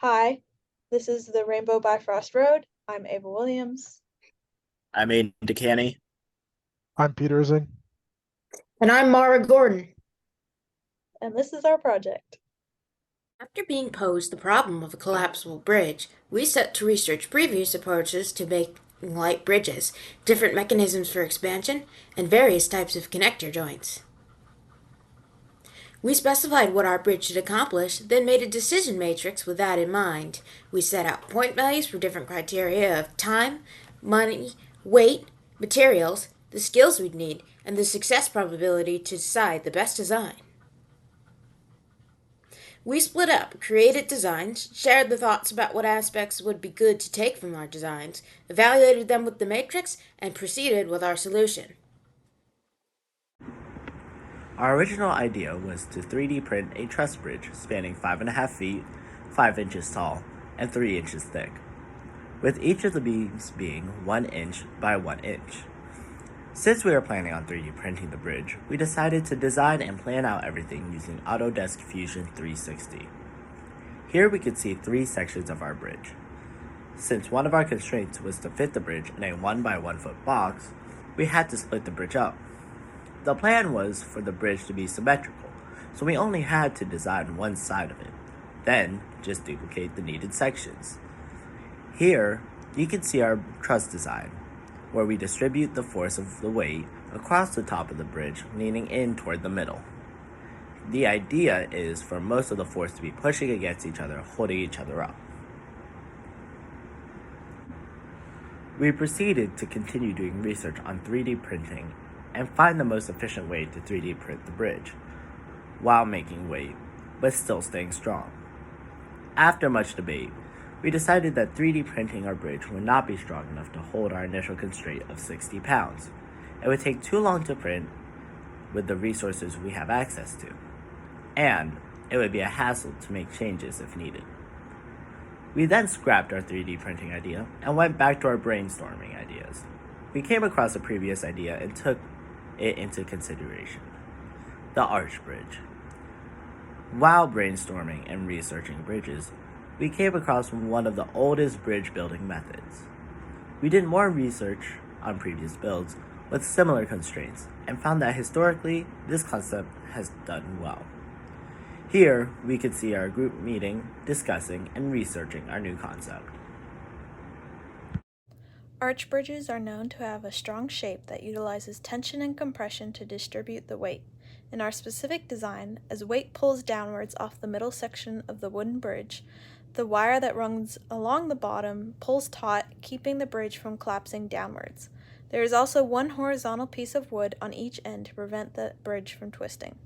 Hi, this is the Rainbow Bifrost Road. I'm Ava Williams. I mean, DeCanny. I'm Petersing. And I'm Mara Gordon. And this is our project. After being posed the problem of a collapsible bridge, we set to research previous approaches to making light bridges, different mechanisms for expansion, and various types of connector joints. We specified what our bridge should accomplish, then made a decision matrix with that in mind. We set out point values for different criteria of time, money, weight, materials, the skills we'd need, and the success probability to decide the best design. We split up, created designs, shared the thoughts about what aspects would be good to take from our designs, evaluated them with the matrix, and proceeded with our solution. Our original idea was to 3D print a truss bridge spanning 5.5 feet, 5 inches tall, and 3 inches thick, with each of the beams being 1 inch by 1 inch. Since we were planning on 3D printing the bridge, we decided to design and plan out everything using Autodesk Fusion 360. Here we could see 3 sections of our bridge. Since one of our constraints was to fit the bridge in a 1 by 1 foot box, we had to split the bridge up. The plan was for the bridge to be symmetrical, so we only had to design one side of it, then just duplicate the needed sections. Here, you can see our truss design, where we distribute the force of the weight across the top of the bridge, leaning in toward the middle. The idea is for most of the force to be pushing against each other, holding each other up. We proceeded to continue doing research on 3D printing and find the most efficient way to 3D print the bridge, while making weight, but still staying strong. After much debate, we decided that 3D printing our bridge would not be strong enough to hold our initial constraint of 60 pounds. It would take too long to print with the resources we have access to, and it would be a hassle to make changes if needed. We then scrapped our 3D printing idea and went back to our brainstorming ideas. We came across a previous idea and took it into consideration: the arch bridge. While brainstorming and researching bridges, we came across one of the oldest bridge building methods. We did more research on previous builds with similar constraints and found that historically this concept has done well. Here, we could see our group meeting, discussing, and researching our new concept. Arch bridges are known to have a strong shape that utilizes tension and compression to distribute the weight. In our specific design, as weight pulls downwards off the middle section of the wooden bridge, the wire that runs along the bottom pulls taut, keeping the bridge from collapsing downwards. There is also one horizontal piece of wood on each end to prevent the bridge from twisting.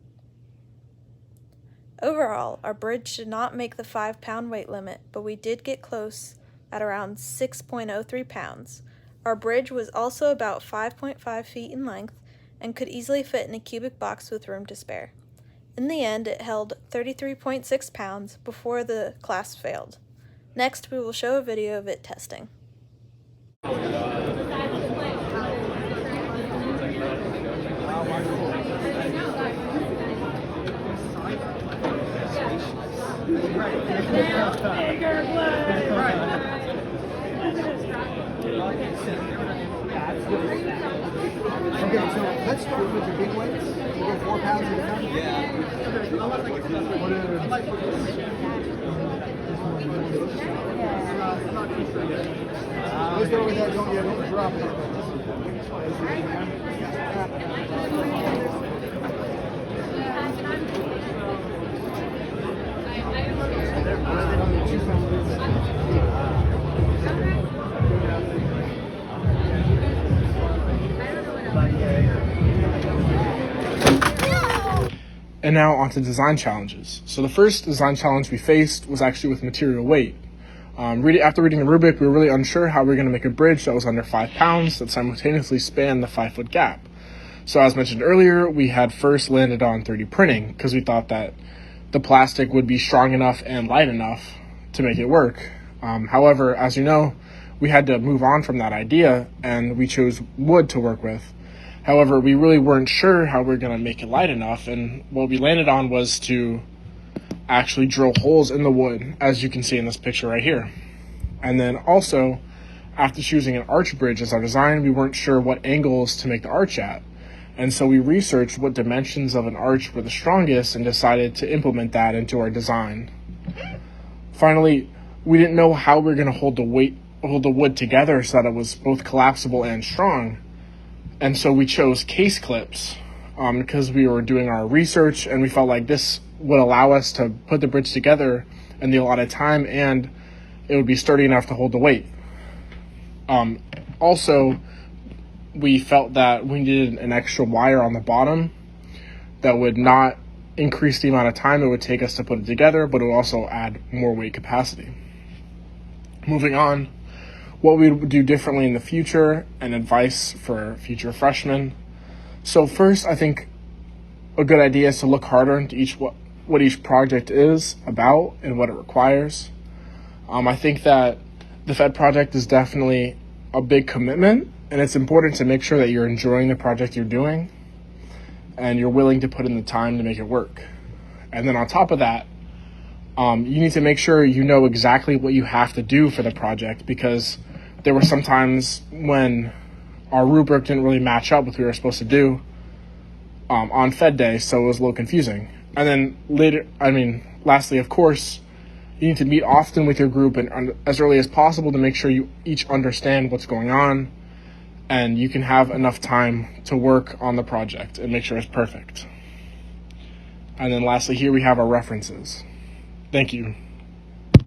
Overall, our bridge did not make the 5-pound weight limit, but we did get close at around 6.03 pounds. Our bridge was also about 5.5 feet in length and could easily fit in a cubic box with room to spare. In the end, it held 33.6 pounds before the class failed. Next, we will show a video of it testing. Okay, so let's start with the big weights. We'll go 4 pounds at a time. Yeah. Let's go with that. Don't drop it. And now on to design challenges. So the first design challenge we faced was actually with material weight. After reading the rubric, we were really unsure how we were going to make a bridge that was under 5 pounds that simultaneously spanned the 5-foot gap. So as mentioned earlier, we had first landed on 3D printing because we thought that the plastic would be strong enough and light enough to make it work. However, as you know, we had to move on from that idea and we chose wood to work with. However, we really weren't sure how we were going to make it light enough, and what we landed on was to actually drill holes in the wood, as you can see in this picture right here. And then also, after choosing an arch bridge as our design, we weren't sure what angles to make the arch at. And so we researched what dimensions of an arch were the strongest and decided to implement that into our design. Finally, we didn't know how we were going to hold the wood together so that it was both collapsible and strong. And so we chose case clips because we were doing our research and we felt like this would allow us to put the bridge together in the allotted time and it would be sturdy enough to hold the weight. Also, we felt that we needed an extra wire on the bottom that would not increase the amount of time it would take us to put it together, but it would also add more weight capacity. Moving on, what we would do differently in the future and advice for future freshmen. So first, I think a good idea is to look harder into what each project is about and what it requires. I think that the FEDD project is definitely a big commitment, and it's important to make sure that you're enjoying the project you're doing and you're willing to put in the time to make it work. And then on top of that, you need to make sure you know exactly what you have to do for the project, because there were some times when our rubric didn't really match up with what we were supposed to do on FEDD day, so it was a little confusing. And then lastly, of course, you need to meet often with your group and as early as possible to make sure you each understand what's going on and you can have enough time to work on the project and make sure it's perfect. And then lastly, here we have our references. Thank you.